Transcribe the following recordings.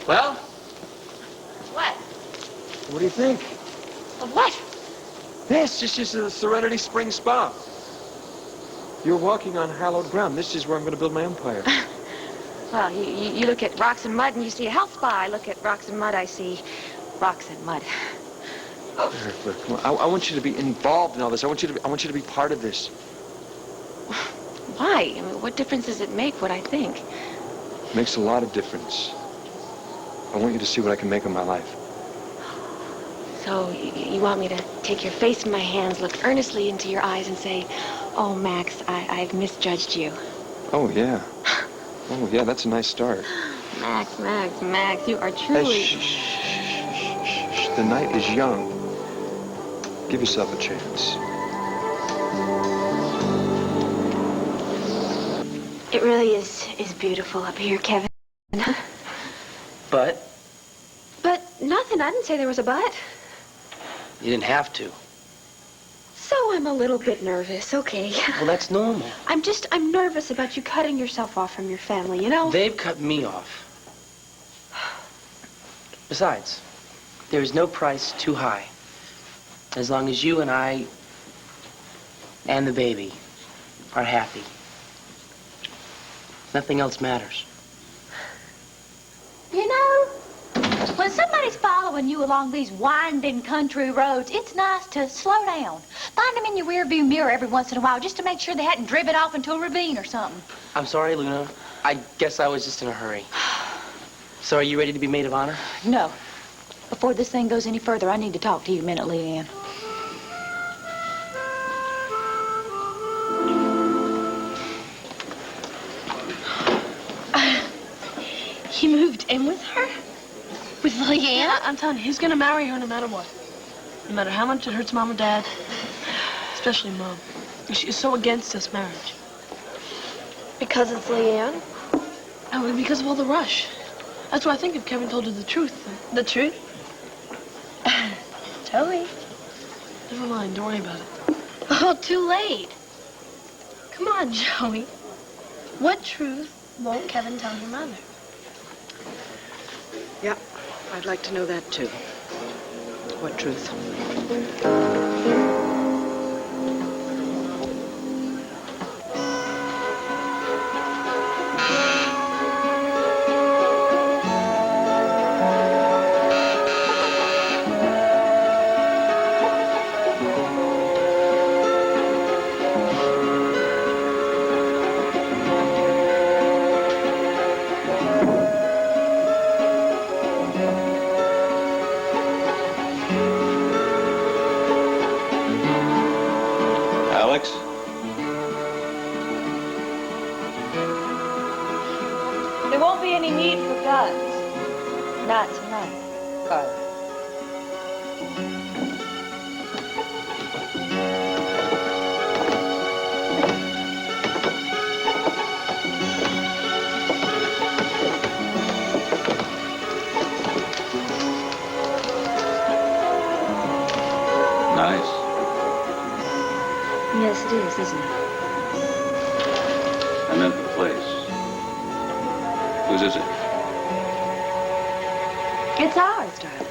Well? What? What do you think? Of what? This is the Serenity Spring Spa. You're walking on hallowed ground. This is where I'm going to build my empire. Well, you look at rocks and mud and you see a health spa. I look at rocks and mud, I see rocks and mud. Look, come on. I want you to be involved in all this. I want you to be part of this. Why? I mean, what difference does it make what I think? It makes a lot of difference. I want you to see what I can make of my life. So you want me to take your face in my hands, look earnestly into your eyes and say, oh, Max, I've misjudged you. Oh, yeah. Oh, yeah, that's a nice start. Max, you are truly... Hey, shh. The night is young. Give yourself a chance. It really is beautiful up here, Kevin. But? But nothing. I didn't say there was a but. You didn't have to. So I'm a little bit nervous, okay. Well, that's normal. I'm nervous about you cutting yourself off from your family, you know? They've cut me off. Besides, there is no price too high. As long as you and I and the baby are happy. Nothing else matters. You know, when somebody's following you along these winding country roads, it's nice to slow down. Find them in your rearview mirror every once in a while just to make sure they hadn't driven off into a ravine or something. I'm sorry, Luna. I guess I was just in a hurry. So are you ready to be maid of honor? No. Before this thing goes any further, I need to talk to you a minute, Leanne. He moved in with her? With Leanne? Yeah, I'm telling you, he's gonna marry her no matter what. No matter how much it hurts Mom and Dad. Especially Mom. She is so against this marriage. Because it's Leanne? Oh, because of all the rush. That's why I think if Kevin told her the truth. The truth? Joey. Never mind, don't worry about it. Oh, too late. Come on, Joey. What truth won't Kevin tell your mother? Yeah, I'd like to know that too. What truth? Alex? There won't be any need for guns. Not tonight, Carla. Nice. Yes, it is, isn't it? I meant the place. Whose is it? It's ours, darling.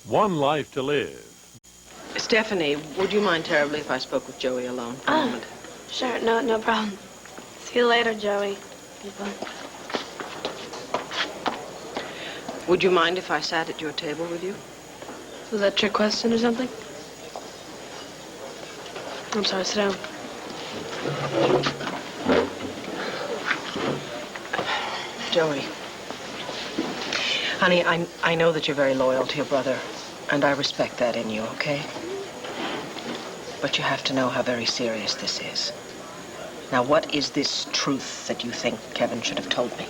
One life to live. Stephanie, would you mind terribly if I spoke with Joey alone for a moment? Sure, no problem. See you later, Joey. Would you mind if I sat at your table with you? Was that a trick question or something? I'm sorry, sit down. Joey, Honey, I know that you're very loyal to your brother, and I respect that in you, okay? But you have to know how very serious this is. Now, what is this truth that you think Kevin should have told me?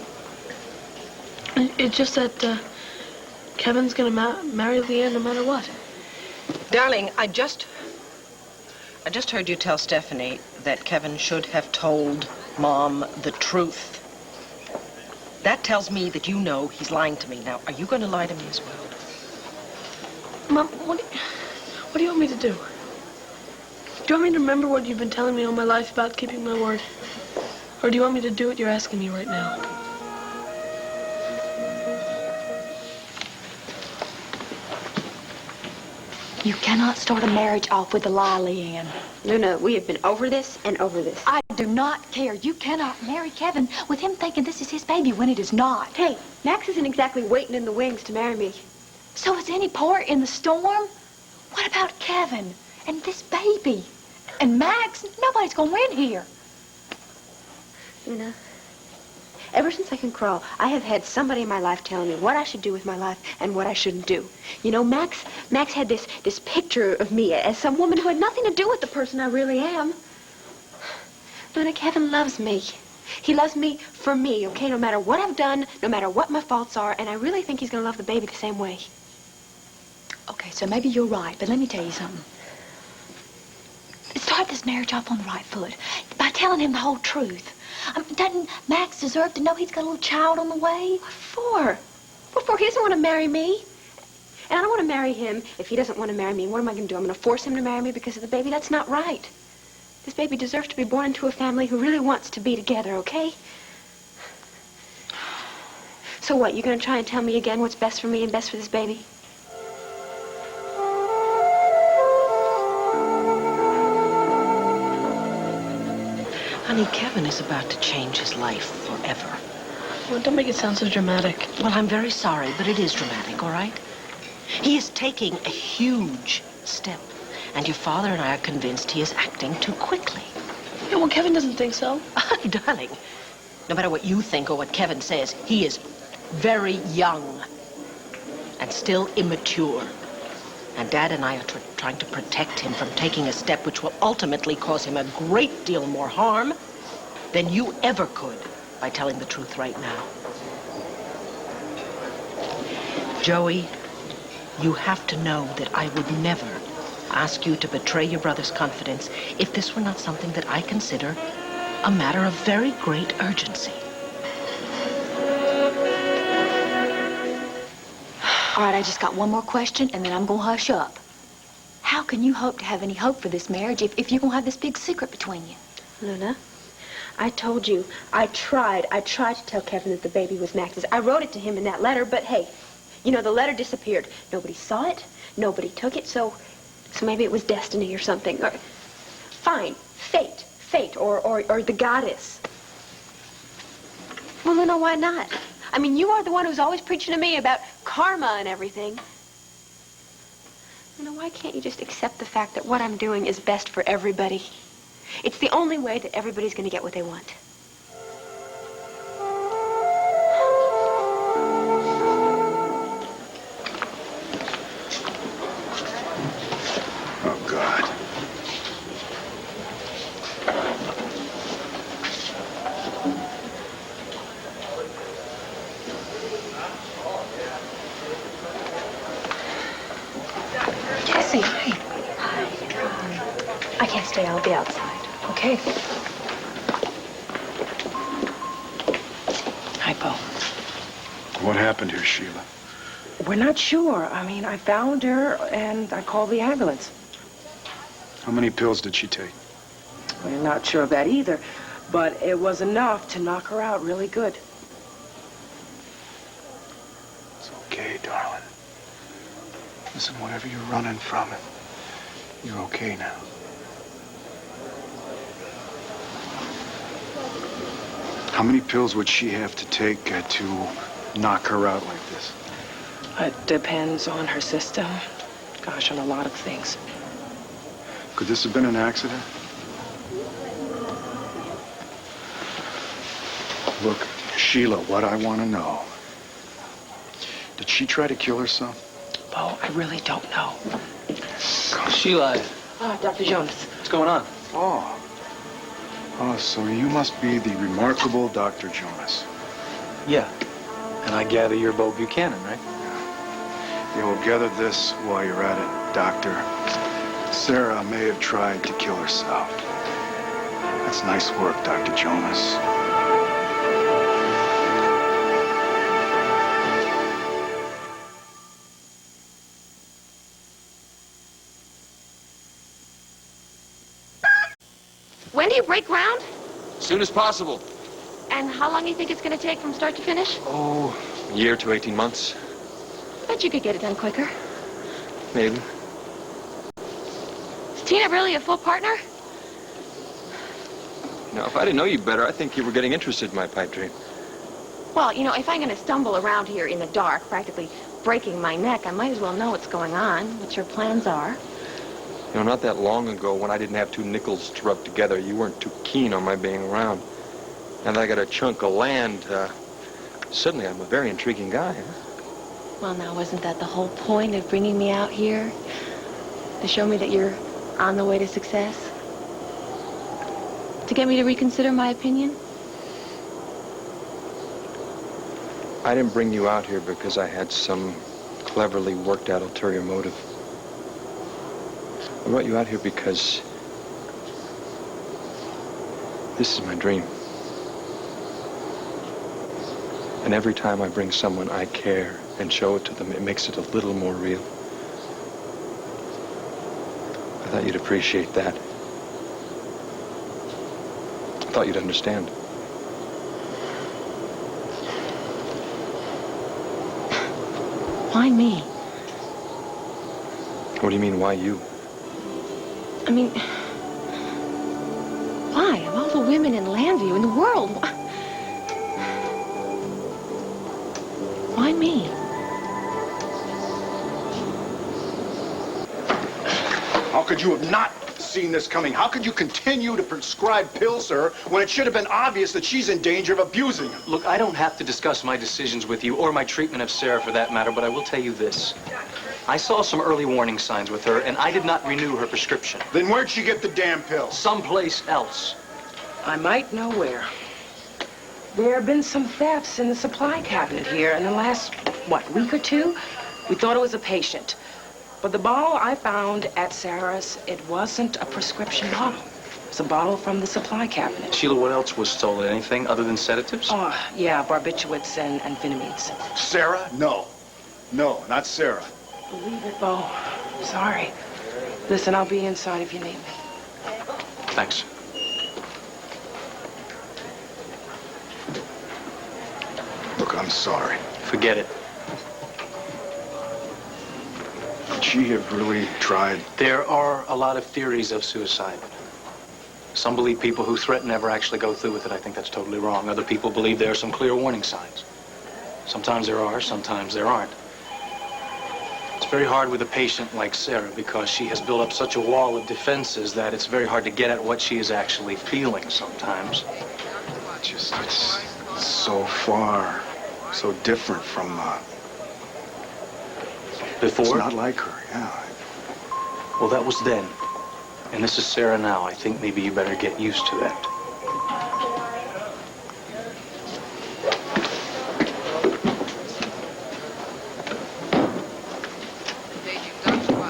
It's just that Kevin's gonna marry Leanne no matter what. Darling, I just heard you tell Stephanie that Kevin should have told Mom the truth. That tells me that you know he's lying to me. Now, are you going to lie to me as well? Mom, what do you want me to do? Do you want me to remember what you've been telling me all my life about keeping my word? Or do you want me to do what you're asking me right now? You cannot start a marriage off with a lie, Leanne. Luna, we have been over this and over this. I do not care. You cannot marry Kevin with him thinking this is his baby when it is not. Hey, Max isn't exactly waiting in the wings to marry me. So is any port in the storm? What about Kevin and this baby? And Max? Nobody's gonna win here. Luna, ever since I can crawl, I have had somebody in my life telling me what I should do with my life and what I shouldn't do. You know, Max had this picture of me as some woman who had nothing to do with the person I really am. Luna, Kevin loves me. He loves me for me, okay? No matter what I've done, no matter what my faults are, and I really think he's gonna love the baby the same way. Okay, so maybe you're right, but let me tell you something. Start this marriage off on the right foot by telling him the whole truth. Doesn't Max deserve to know he's got a little child on the way? What for? What for? He doesn't want to marry me. And I don't want to marry him if he doesn't want to marry me. And what am I going to do? I'm going to force him to marry me because of the baby? That's not right. This baby deserves to be born into a family who really wants to be together, okay? So what, you going to try and tell me again what's best for me and best for this baby? Honey, Kevin is about to change his life forever. Well, don't make it sound so dramatic. Well, I'm very sorry, but it is dramatic, all right? He is taking a huge step, and your father and I are convinced he is acting too quickly. Yeah, well, Kevin doesn't think so. Darling, no matter what you think or what Kevin says, he is very young and still immature. And Dad and I are trying to protect him from taking a step which will ultimately cause him a great deal more harm than you ever could by telling the truth right now. Joey, you have to know that I would never ask you to betray your brother's confidence if this were not something that I consider a matter of very great urgency. All right, I just got one more question, and then I'm going to hush up. How can you hope to have any hope for this marriage if you're going to have this big secret between you? Luna, I told you, I tried to tell Kevin that the baby was Max's. I wrote it to him in that letter, but hey, you know, the letter disappeared. Nobody saw it, nobody took it, so maybe it was destiny or something. Or, fine, fate, or the goddess. Well, Luna, why not? I mean, you are the one who's always preaching to me about karma and everything. You know, why can't you just accept the fact that what I'm doing is best for everybody? It's the only way that everybody's going to get what they want. Oh, God. Cassie. I can't stay. I'll be outside. Okay. Hi, Bo. What happened here, Sheila? We're not sure. I mean, I found her and I called the ambulance. How many pills did she take? We're not sure of that either, but it was enough to knock her out really good. It's okay, darling. Listen, whatever you're running from, you're okay now. How many pills would she have to take to knock her out like this? It depends on her system. Gosh, on a lot of things. Could this have been an accident? Look, Sheila, what I want to know Did she try to kill herself? Bo, I really don't know. Sheila, Dr. Jonas. what's going on? Oh. Oh, so you must be the remarkable Dr. Jonas. Yeah. And I gather you're Bo Buchanan, right? You will gather this while you're at it, Doctor. Sarah may have tried to kill herself. That's nice work, Dr. Jonas. When do you break ground? As soon as possible. And how long do you think it's going to take from start to finish? Oh, a year to 18 months. Bet you could get it done quicker. Maybe. Is Tina really a full partner? Now, if I didn't know you better, I think you were getting interested in my pipe dream. Well, you know, if I'm going to stumble around here in the dark, practically breaking my neck, I might as well know what's going on, what your plans are. You know, not that long ago, when I didn't have two nickels to rub together, you weren't too keen on my being around. Now that I got a chunk of land, suddenly I'm a very intriguing guy, huh? Well, now, wasn't that the whole point of bringing me out here? To show me that you're on the way to success? To get me to reconsider my opinion? I didn't bring you out here because I had some cleverly worked out ulterior motive. I brought you out here because this is my dream. And every time I bring someone I care and show it to them, it makes it a little more real. I thought you'd appreciate that. I thought you'd understand. Why me? What do you mean, why you? I mean, why? Of all the women in Landview, in the world, why me? How could you have not seen this coming? How could you continue to prescribe pills to her when it should have been obvious that she's in danger of abusing them? Look, I don't have to discuss my decisions with you, or my treatment of Sarah for that matter, but I will tell you this. I saw some early warning signs with her, and I did not renew her prescription. Then where'd she get the damn pills? Someplace else. I might know where. There have been some thefts in the supply cabinet here in the last, week or two? We thought it was a patient. But the bottle I found at Sarah's, it wasn't a prescription bottle. It was a bottle from the supply cabinet. Sheila, what else was stolen? Anything other than sedatives? Oh, yeah, barbiturates and Vinamides. Sarah? No. No, not Sarah. Believe it, Bo. Sorry. Listen, I'll be inside if you need me. Thanks. Look, I'm sorry. Forget it. Could she have really tried? There are a lot of theories of suicide. Some believe people who threaten never actually go through with it. I think that's totally wrong. Other people believe there are some clear warning signs. Sometimes there are, sometimes there aren't. It's very hard with a patient like Sarah because she has built up such a wall of defenses that it's very hard to get at what she is actually feeling sometimes. It's so far, so different from, Before? It's not like her, yeah. Well, that was then. And this is Sarah now. I think maybe you better get used to that.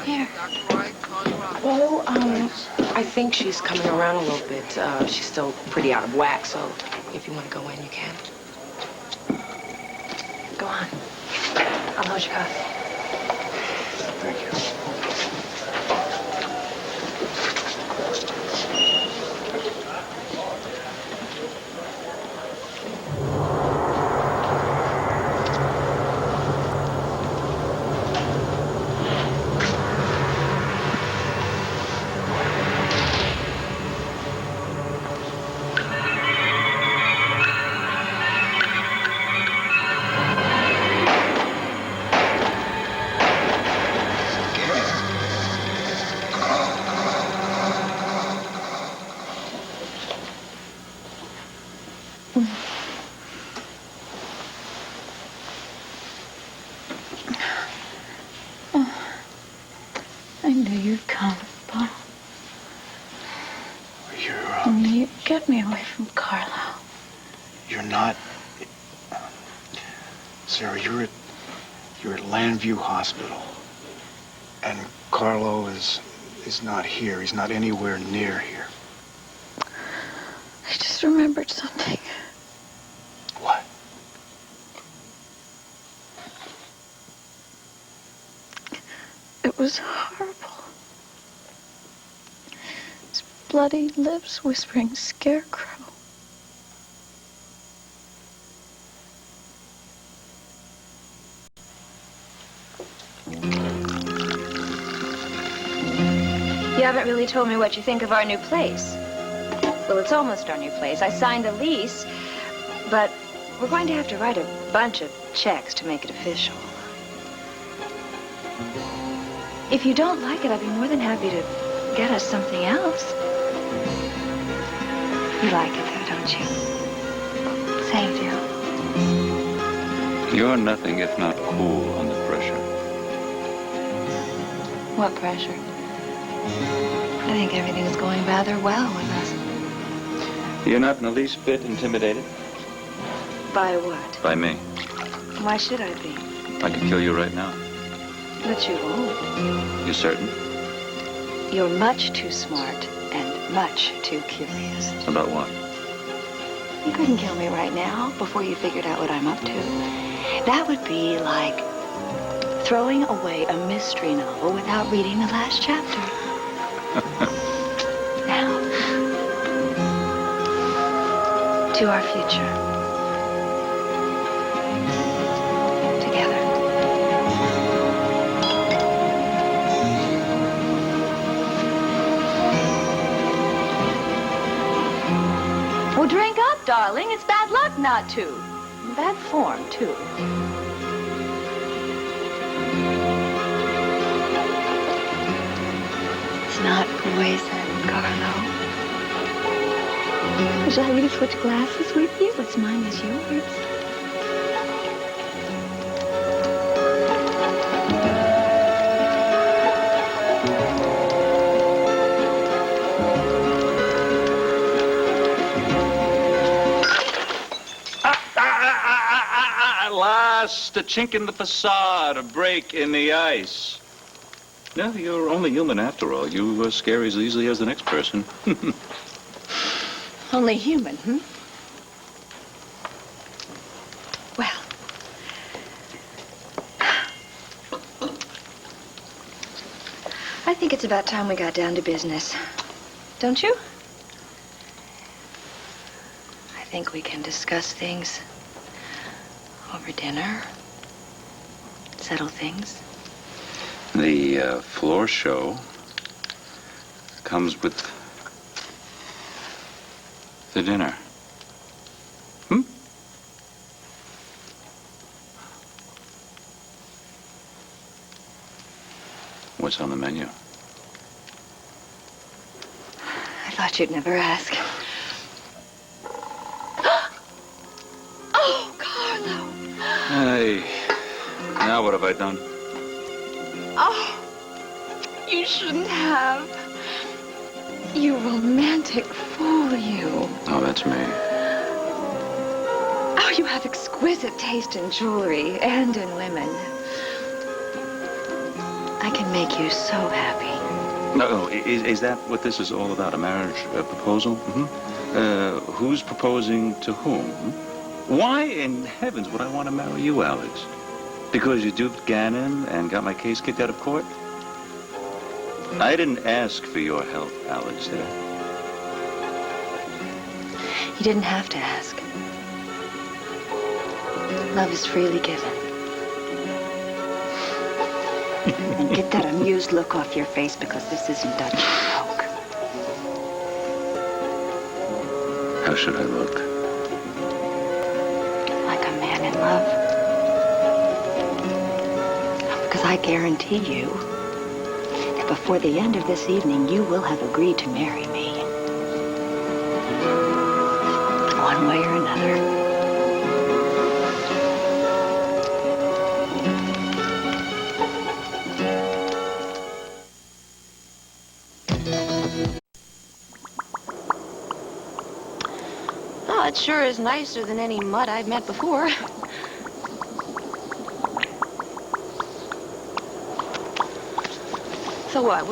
Here. Well, I think she's coming around a little bit. She's still pretty out of whack, so if you want to go in, you can. Go on. I'll hold your cuff. Thank you. knew you'd come, Bob. You're, You get me away from Carlo. you're not... Sarah, you're at Landview Hospital. And Carlo is not here. He's not anywhere near here. I just remembered something. What? It was horrible. His bloody lips whispering scarecrow. You haven't really told me what you think of our new place. Well, it's almost our new place. I signed a lease, but we're going to have to write a bunch of checks to make it official. If you don't like it, I'd be more than happy to get us something else. You like it, though, don't you? Same deal. You're nothing if not cool under pressure. What pressure? I think everything's going rather well with us. You're not in the least bit intimidated? By what? By me. Why should I be? I could kill you right now. But you won't. You certain? You're much too smart and much too curious. About what? You couldn't kill me right now before you figured out what I'm up to. That would be like throwing away a mystery novel without reading the last chapter. Now, to our future. Together. Well, drink up, darling. It's bad luck not to. And bad form, too. It's not poison, Carlo. Would you like me to switch glasses with you? What's mine is yours. At last, a chink in the facade, a break in the ice. No, you're only human after all. You scare as easily as the next person. Only human, Well. I think it's about time we got down to business. Don't you? I think we can discuss things over dinner. Settle things. The floor show comes with the dinner. What's on the menu? I thought you'd never ask. Oh, Carlo! Hey, now what have I done? Oh, you shouldn't have. You romantic fool, you. Oh, that's me. Oh, you have exquisite taste in jewelry and in women. I can make you so happy. No, is that what this is all about? A marriage proposal? Who's proposing to whom? Why in heavens would I want to marry you, Alex? Because you duped Gannon and got my case kicked out of court? I didn't ask for your help, Alex, did I? You didn't have to ask. Love is freely given. And get that amused look off your face, because this isn't Dutch joke. How should I look? Like a man in love. Because I guarantee you that before the end of this evening, you will have agreed to marry me. One way or another. sure is nicer than any mud I've met before. So what?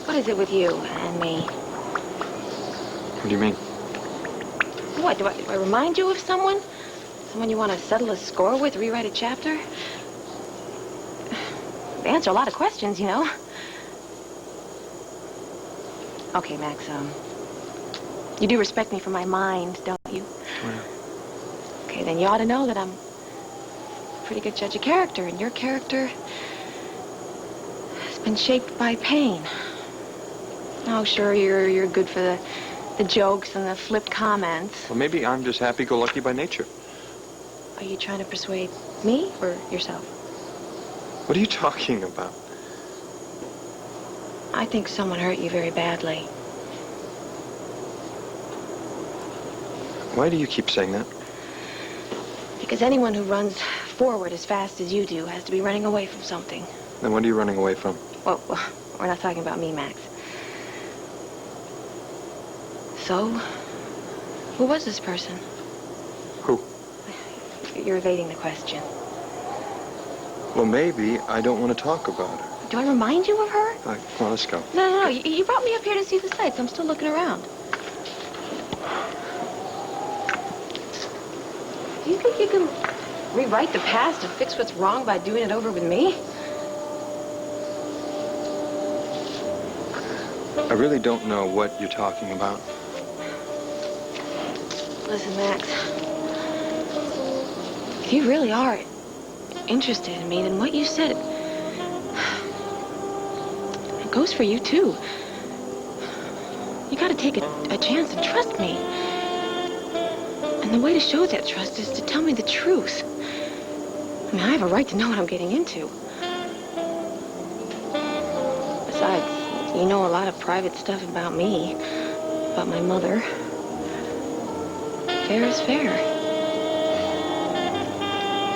What is it with you and me? What do you mean? What, do I remind you of someone? Someone you want to settle a score with, rewrite a chapter? They answer a lot of questions, you know. Okay, Max, you do respect me for my mind, don't you? Well. Okay, then you ought to know that I'm a pretty good judge of character, and your character has been shaped by pain. Oh, sure, you're good for the jokes and the flipped comments. Well, maybe I'm just happy-go-lucky by nature. Are you trying to persuade me or yourself? What are you talking about? I think someone hurt you very badly. Why do you keep saying that? Because anyone who runs forward as fast as you do has to be running away from something. Then what are you running away from? Well, we're not talking about me, Max. So, who was this person? Who? You're evading the question. Well, maybe I don't want to talk about her. Do I remind you of her? All right, well, let's go. No. You brought me up here to see the sights. I'm still looking around. Do you think you can rewrite the past and fix what's wrong by doing it over with me? I really don't know what you're talking about. Listen, Max. If you really are interested in me, then what you said, it goes for you, too. You gotta take a chance and trust me. And the way to show that trust is to tell me the truth. I mean, I have a right to know what I'm getting into. Besides, you know a lot of private stuff about me, about my mother. Fair is fair.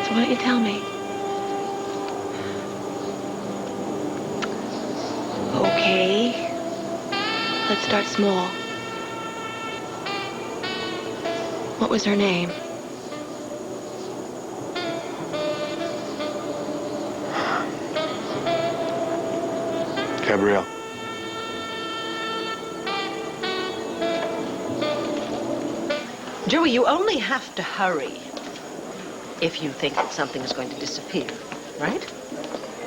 So why don't you tell me? Okay. Let's start small. What was her name? Gabrielle. Joey, you only have to hurry if you think that something is going to disappear, right?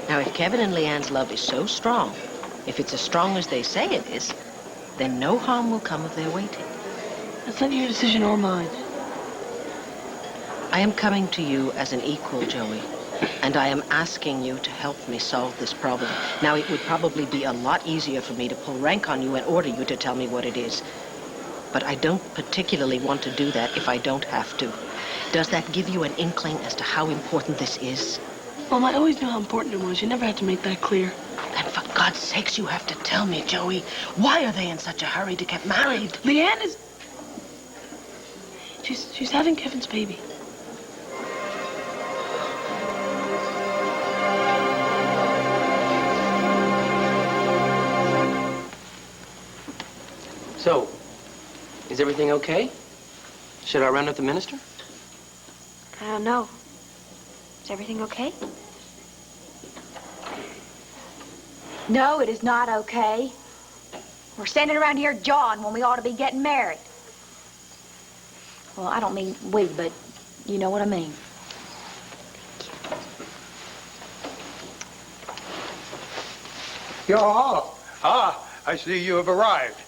Now, if Kevin and Leanne's love is so strong, if it's as strong as they say it is, then no harm will come of their waiting. That's not your decision or mine. I am coming to you as an equal, Joey, and I am asking you to help me solve this problem. Now, it would probably be a lot easier for me to pull rank on you and order you to tell me what it is. But I don't particularly want to do that if I don't have to. Does that give you an inkling as to how important this is? Mom, I always knew how important it was. You never had to make that clear. Then for God's sakes, you have to tell me, Joey. Why are they in such a hurry to get married? Leanne is... She's having Kevin's baby. So, is everything okay? Should I run with the minister? I don't know. Is everything okay? No, it is not okay. We're standing around here jawing when we ought to be getting married. Well, I don't mean we, but you know what I mean. I see you have arrived.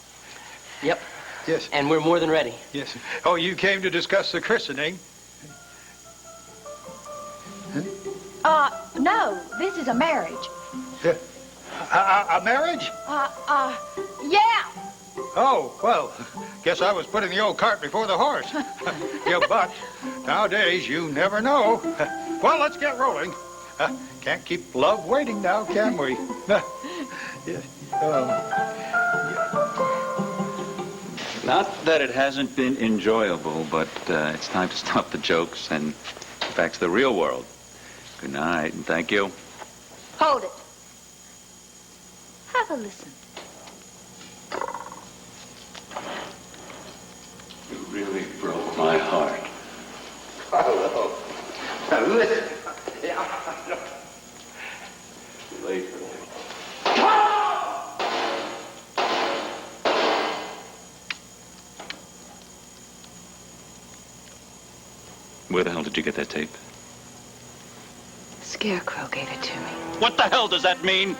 Yep. Yes. And we're more than ready. Yes. Oh, you came to discuss the christening? No, this is a marriage. A marriage? Yeah. Oh, well, guess I was putting the old cart before the horse. Yeah, but nowadays you never know. Well, let's get rolling. Can't keep love waiting now, can we? Yeah. Not that it hasn't been enjoyable, but it's time to stop the jokes and get back to the real world. Good night, and thank you. Hold it. Have a listen. really broke my heart. Carlo. Now listen. Too late for that. Where the hell did you get that tape? Scarecrow gave it to me. What the hell does that mean?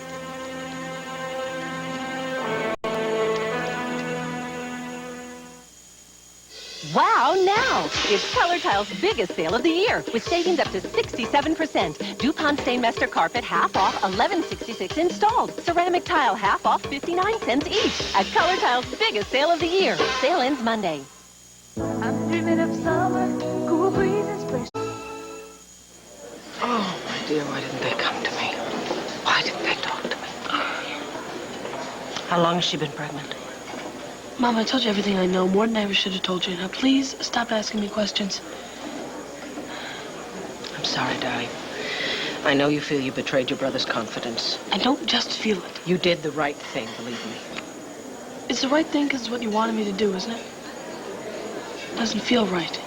Wow, now! It's Color Tile's biggest sale of the year, with savings up to 67%. DuPont Stainmaster carpet half off, $11.66 installed. Ceramic tile half off, 59 cents each. At Color Tile's biggest sale of the year. Sale ends Monday. I'm dreaming of summer, cool breezes, fresh. Oh, my dear, why didn't they come to me? Why didn't they talk to me? How long has she been pregnant? Mom, I told you everything I know, more than I ever should have told you. Now, please stop asking me questions. I'm sorry, darling. I know you feel you betrayed your brother's confidence. I don't just feel it. You did the right thing, believe me. It's the right thing because it's what you wanted me to do, isn't it? Doesn't feel right.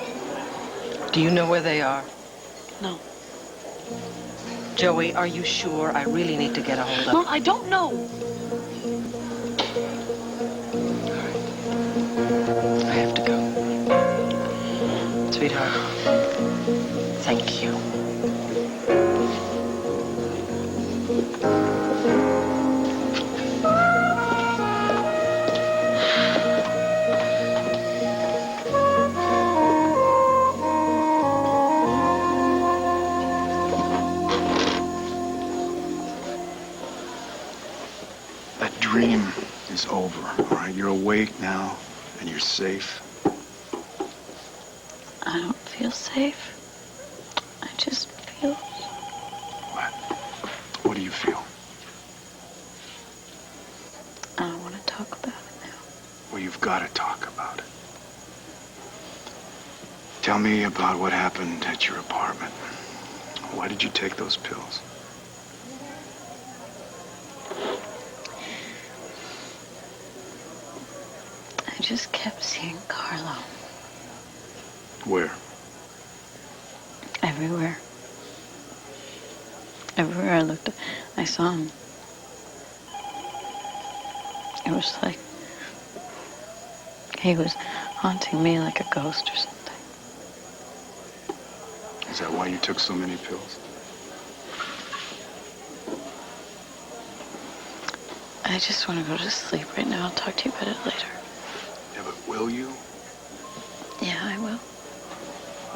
Do you know where they are? No. Joey, are you sure? I really need to get a hold of Mom, I don't know. I have to go. Sweetheart, thank you. That dream is over, all right? You're awake now, and you're safe. I don't feel safe. I just feel... What do you feel? I don't want to talk about it now. Well, you've got to talk about it. Tell me about what happened at your apartment. Why did you take those pills? I just kept seeing Carlo. Where? Everywhere. Everywhere I looked, I saw him. It was like he was haunting me like a ghost or something. Is that why you took so many pills? I just want to go to sleep right now. I'll talk to you about it later. Yeah, but will you? Yeah, I will.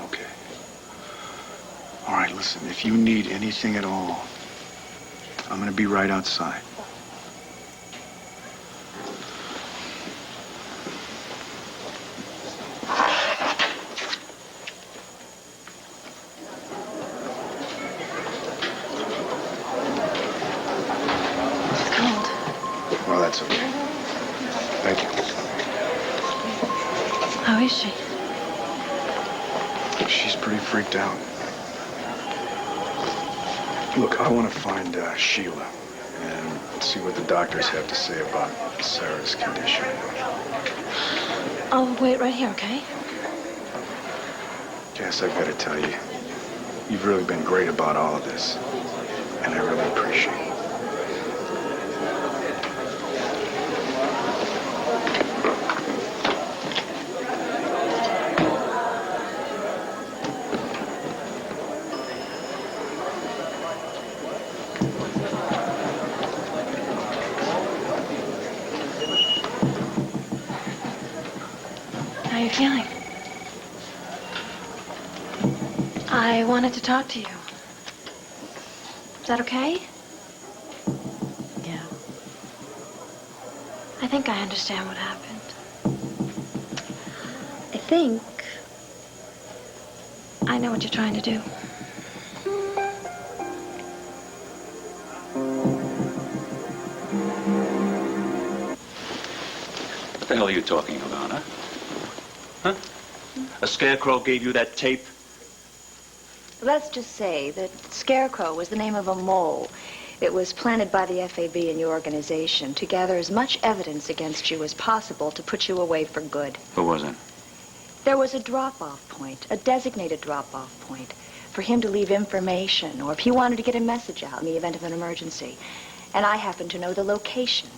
Okay. All right, listen, if you need anything at all, I'm gonna be right outside. It's cold. Well, that's okay. Thank you. How is she? She's pretty freaked out. Look, I want to find Sheila and see what the doctors have to say about Sarah's condition. I'll wait right here, okay? Jess, I've got to tell you, you've really been great about all of this, and I really appreciate it. How are you feeling? I wanted to talk to you. Is that okay? Yeah. I think I understand what happened. I think I know what you're trying to do. What the hell are you talking about, huh? Huh? A scarecrow gave you that tape? Let's just say that Scarecrow was the name of a mole. It was planted by the FAB in your organization to gather as much evidence against you as possible to put you away for good. Who was it? There was a drop-off point, a designated drop-off point, for him to leave information or if he wanted to get a message out in the event of an emergency. And I happened to know the location,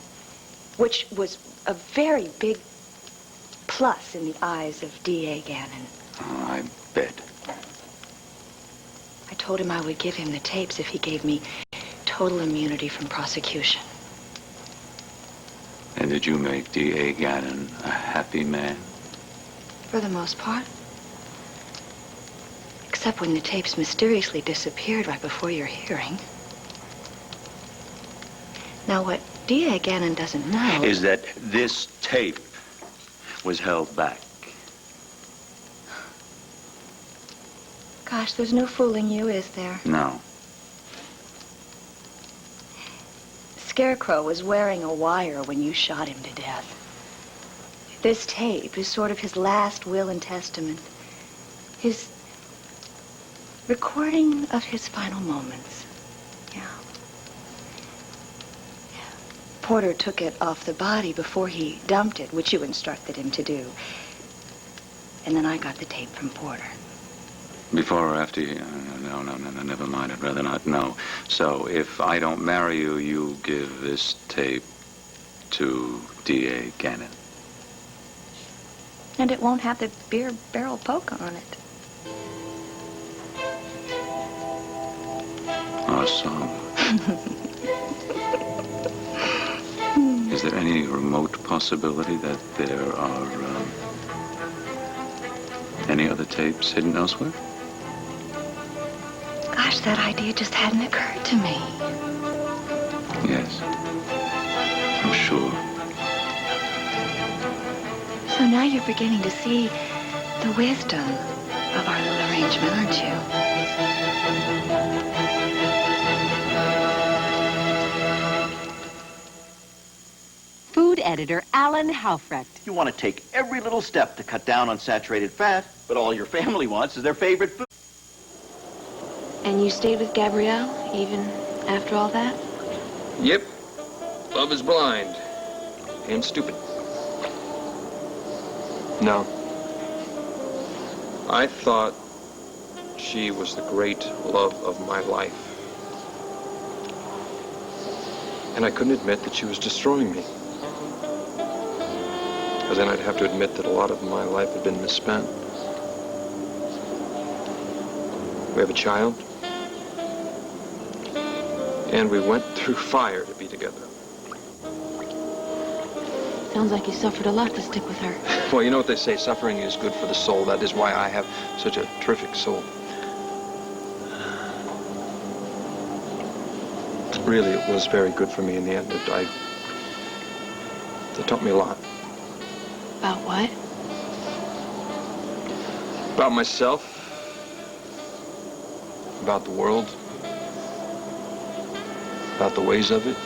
which was a very big plus in the eyes of D.A. Gannon. Oh, I bet. I told him I would give him the tapes if he gave me total immunity from prosecution. And did you make D.A. Gannon a happy man? For the most part. Except when the tapes mysteriously disappeared right before your hearing. Now, what D.A. Gannon doesn't know is that this tape was held back. Gosh, there's no fooling you, is there? No. Scarecrow was wearing a wire when you shot him to death. This tape is sort of his last will and testament. His recording of his final moments. Yeah. Porter took it off the body before he dumped it, which you instructed him to do. And then I got the tape from Porter. Before or after you? No, never mind. I'd rather not know. So, if I don't marry you, you give this tape to D.A. Gannon. And it won't have the beer barrel poke on it. Oh, so. Is there any remote possibility that there are any other tapes hidden elsewhere? Gosh, that idea just hadn't occurred to me. Yes. I'm sure. So now you're beginning to see the wisdom of our little arrangement, aren't you? Food editor Alan Haufrecht. You want to take every little step to cut down on saturated fat, but all your family wants is their favorite food. And you stayed with Gabrielle, even after all that? Yep. Love is blind. And stupid. No. I thought she was the great love of my life. And I couldn't admit that she was destroying me. Because then I'd have to admit that a lot of my life had been misspent. We have a child. And we went through fire to be together. Sounds like you suffered a lot to stick with her. Well, you know what they say, suffering is good for the soul. That is why I have such a terrific soul. Really, it was very good for me in the end. It taught me a lot. About what? About myself. About the world. About the ways of it.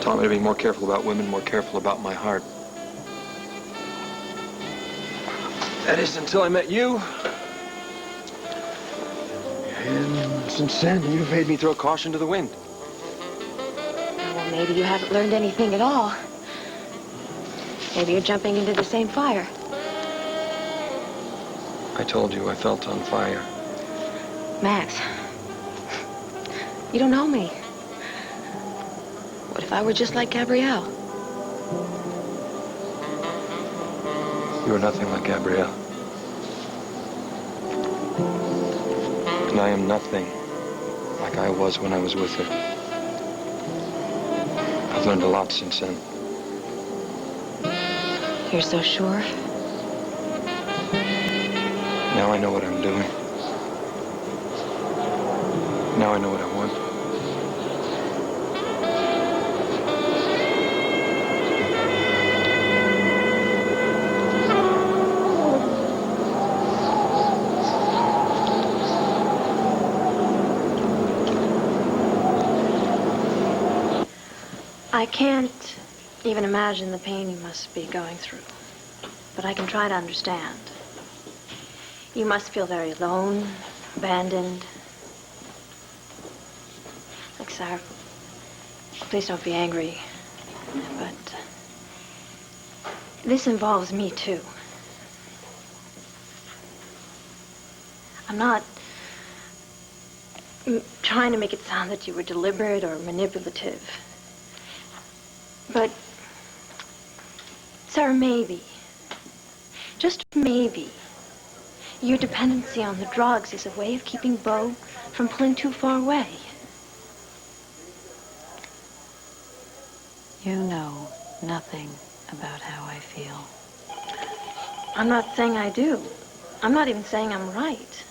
Taught me to be more careful about women, more careful about my heart. That is until I met you. And since then, you've made me throw caution to the wind. Well, maybe you haven't learned anything at all. Maybe you're jumping into the same fire. I told you I felt on fire. Max, you don't know me. What if I were just like Gabrielle? You are nothing like Gabrielle. And I am nothing like I was when I was with her. I've learned a lot since then. You're so sure? Now I know what I'm doing. Now I know what I want. I can't even imagine the pain you must be going through. But I can try to understand. You must feel very alone, abandoned. Look, Sarah, please don't be angry. But This involves me, too. I'm not trying to make it sound that you were deliberate or manipulative. But, Sarah, maybe, just maybe, your dependency on the drugs is a way of keeping Bo from pulling too far away. You know nothing about how I feel. I'm not saying I do. I'm not even saying I'm right.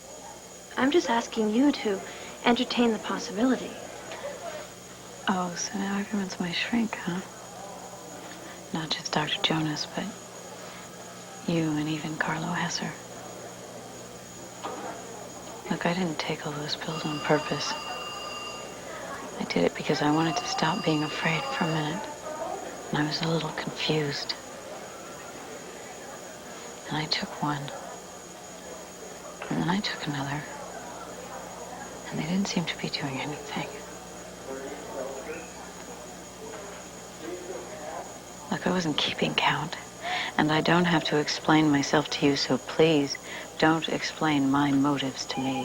I'm just asking you to entertain the possibility. Oh, so now everyone's my shrink, huh? Not just Dr. Jonas, but you and even Carlo Hesser. Look, I didn't take all those pills on purpose. I did it because I wanted to stop being afraid for a minute. And I was a little confused. And I took one. And then I took another. And they didn't seem to be doing anything. Look, I wasn't keeping count. And I don't have to explain myself to you, so please don't explain my motives to me.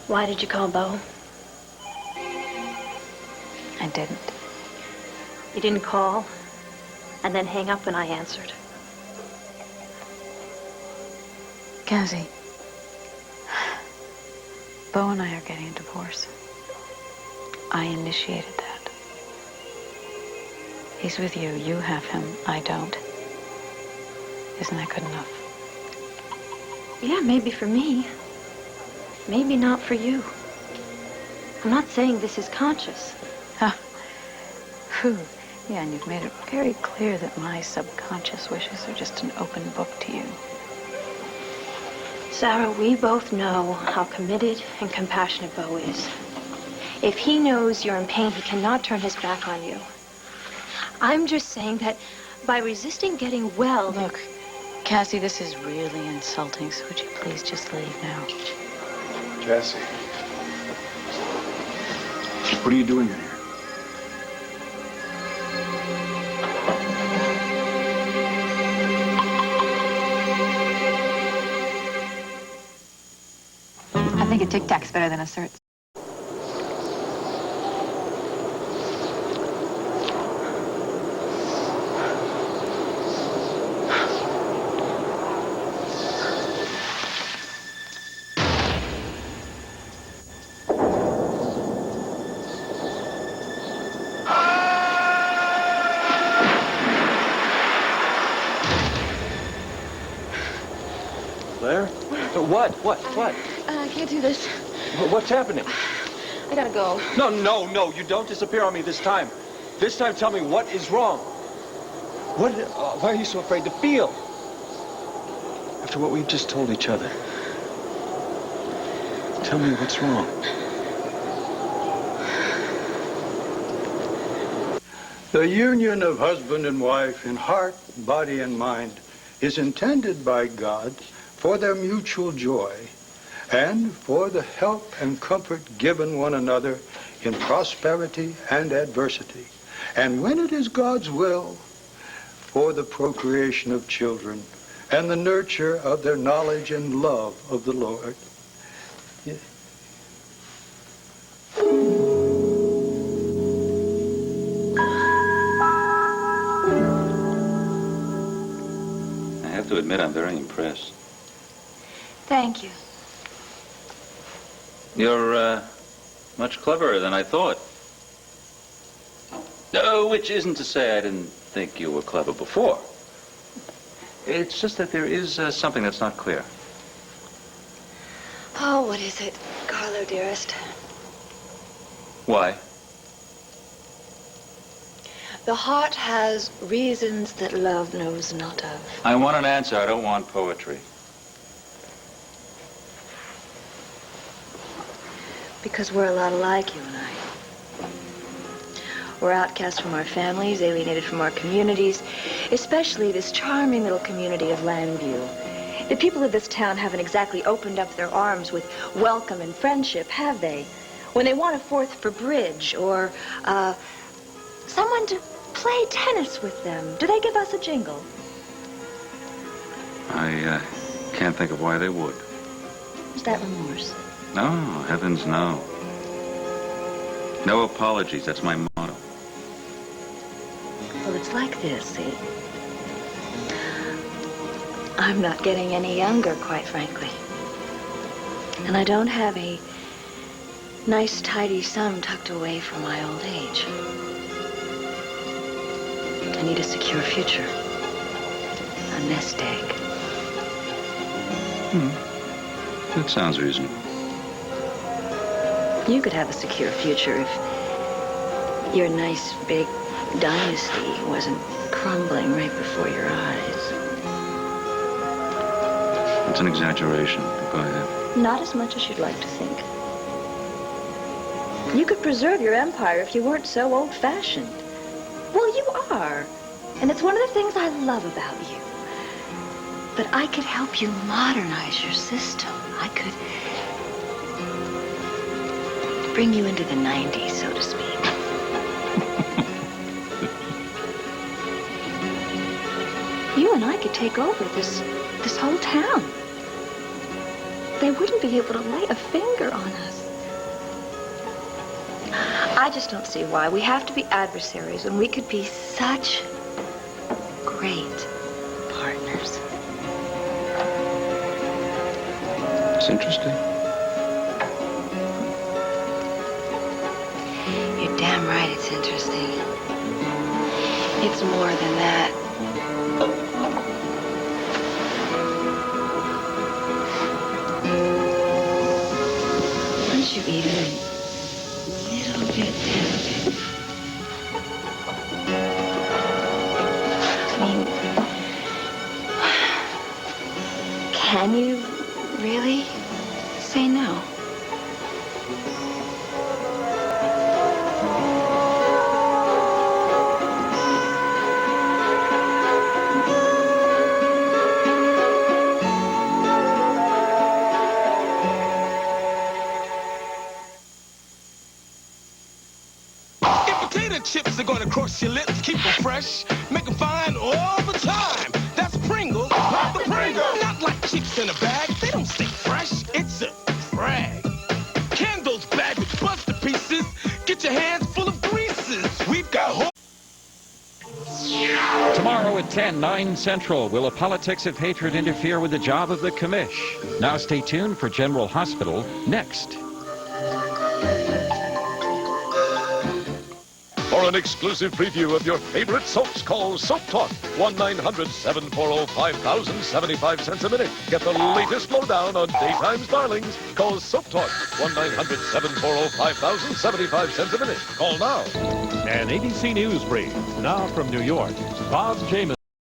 Why did you call Bo? I didn't. You didn't call and then hang up when I answered. Cassie, Bo and I are getting a divorce. I initiated that. He's with you. You have him. I don't. Isn't that good enough? Yeah, maybe for me. Maybe not for you. I'm not saying this is conscious. Huh. Whew. Yeah, and you've made it very clear that my subconscious wishes are just an open book to you. Sarah, we both know how committed and compassionate Bo is. If he knows you're in pain, he cannot turn his back on you. I'm just saying that by resisting getting well... Look, Cassie, this is really insulting, so would you please just leave now? Cassie. What are you doing in here? I think a Tic Tac's better than a cert. Claire? What? I can't do this. What's happening? I gotta go. No, you don't disappear on me this time. This time, tell me what is wrong. Why are you so afraid to feel? After what we've just told each other. Tell me what's wrong. The union of husband and wife in heart, body, and mind is intended by God for their mutual joy and for the help and comfort given one another in prosperity and adversity. And when it is God's will, for the procreation of children and the nurture of their knowledge and love of the Lord. I have to admit, I'm very impressed. Thank you. You're much cleverer than I thought. Which isn't to say I didn't think you were clever before. It's just that there is something that's not clear. Oh, what is it, Carlo, dearest? Why? The heart has reasons that love knows not of. I want an answer. I don't want poetry. Because we're a lot alike, you and I. We're outcast from our families, alienated from our communities, especially this charming little community of Llanview. The people of this town haven't exactly opened up their arms with welcome and friendship, have they? When they want a fourth for bridge or someone to Play tennis with them. Do they give us a jingle? I can't think of why they would. Is that remorse? No, heavens no. No apologies, that's my motto. Well, it's like this, see? I'm not getting any younger, quite frankly. And I don't have a nice, tidy sum tucked away for my old age. I need a secure future. A nest egg. That sounds reasonable. You could have a secure future if your nice, big dynasty wasn't crumbling right before your eyes. It's an exaggeration. Go ahead. Not as much as you'd like to think. You could preserve your empire if you weren't so old-fashioned. Well, you are. And it's one of the things I love about you. But I could help you modernize your system. I could bring you into the 90s, so to speak. You and I could take over this whole town. They wouldn't be able to lay a finger on us. I just don't see why we have to be adversaries when we could be such great partners. It's interesting. You're damn right it's interesting. It's more than that. Aren't you even a little bit tempted? I mean, can you really say no? Chips are gonna cross your lips, keep them fresh, make them fine all the time. That's Pringles, not the Pringles. Not like chips in a bag, they don't stay fresh, it's a drag. Candles bagged with buster pieces, get your hands full of greases. We've got Tomorrow at 10, 9 Central, will a politics of hatred interfere with the job of the commish? Now stay tuned for General Hospital next. For an exclusive preview of your favorite soaps, call Soap Talk, 1-900-740-5000, 75 cents a minute. Get the latest lowdown on daytime's darlings. Call Soap Talk, 1-900-740-5000, 75 cents a minute. Call now. An ABC News brief. Now from New York, Bob James.